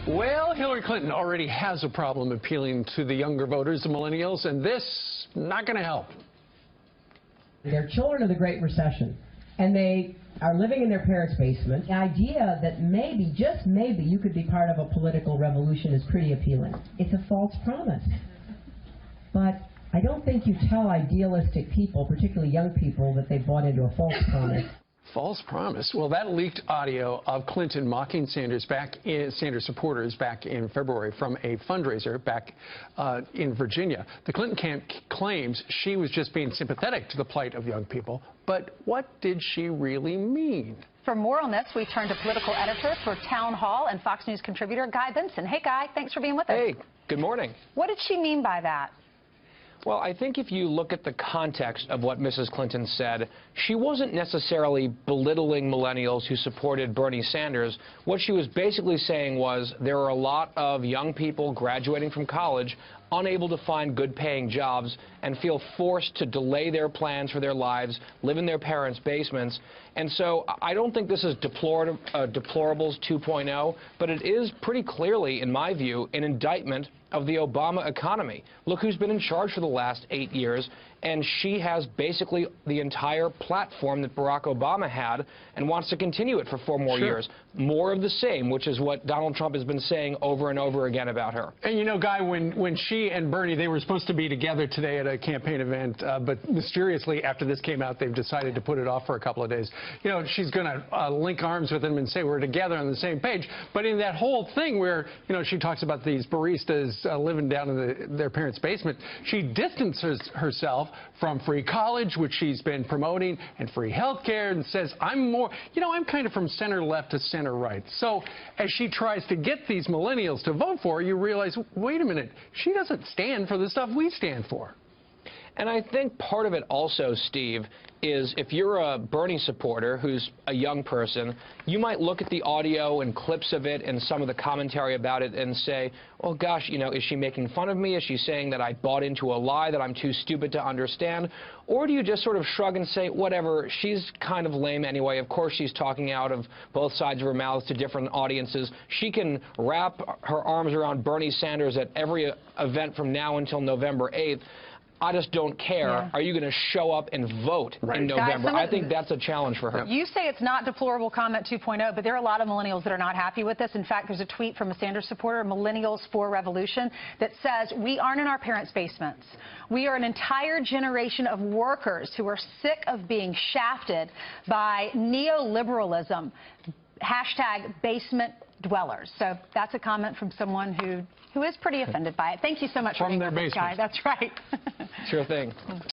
Well, Hillary Clinton already has a problem appealing to the younger voters, the millennials, and this not going to help. They're children of the Great Recession, and they are living in their parents' basement. The idea that maybe, just maybe, you could be part of a political revolution is pretty appealing. It's a false promise. But I don't think you tell idealistic people, particularly young people, that they bought into a false promise. False promise. Well, that leaked audio of Clinton mocking Sanders supporters back in February from a fundraiser back in Virginia. The Clinton camp claims she was just being sympathetic to the plight of young people. But what did she really mean? For more on this, we turn to political editor for Town Hall and Fox News contributor Guy Benson. Hey, Guy, thanks for being with us. Hey, good morning. What did she mean by that? Well, I think if you look at the context of what Mrs. Clinton said, she wasn't necessarily belittling millennials who supported Bernie Sanders. What she was basically saying was there are a lot of young people graduating from college unable to find good-paying jobs and feel forced to delay their plans for their lives, live in their parents' basements. And so I don't think this is deplorables 2.0, but it is pretty clearly, in my view, an indictment of the Obama economy. Look who's been in charge for the last 8 years, and she has basically the entire platform that Barack Obama had and wants to continue it for 4 more years. More of the same, which is what Donald Trump has been saying over and over again about her. And you know, Guy, when she and Bernie, they were supposed to be together today at a campaign event, but mysteriously after this came out, they've decided to put it off for a couple of days. You know, she's going to link arms with him and say we're together on the same page. But in that whole thing where, you know, she talks about these baristas living down in their parents' basement, she distances herself from free college, which she's been promoting, and free health care, and says, I'm more, you know, I'm kind of from center left to center right. So as she tries to get these millennials to vote for her, you realize, wait a minute, she doesn't stand for the stuff we stand for. And I think part of it also, Steve, is if you're a Bernie supporter who's a young person, you might look at the audio and clips of it and some of the commentary about it and say, oh, gosh, you know, is she making fun of me? Is she saying that I bought into a lie, that I'm too stupid to understand? Or do you just sort of shrug and say, whatever, she's kind of lame anyway. Of course, she's talking out of both sides of her mouth to different audiences. She can wrap her arms around Bernie Sanders at every event from now until November 8th. I just don't care. Yeah. Are you going to show up and vote in November? Guys, I think that's a challenge for her. You say it's not deplorable comment 2.0, but there are a lot of millennials that are not happy with this. In fact, there's a tweet from a Sanders supporter, Millennials for Revolution, that says, we aren't in our parents' basements. We are an entire generation of workers who are sick of being shafted by neoliberalism. Hashtag basement dwellers. So that's a comment from someone who is pretty offended by it. Thank you so much for being with us, Guy. That's right. Sure thing.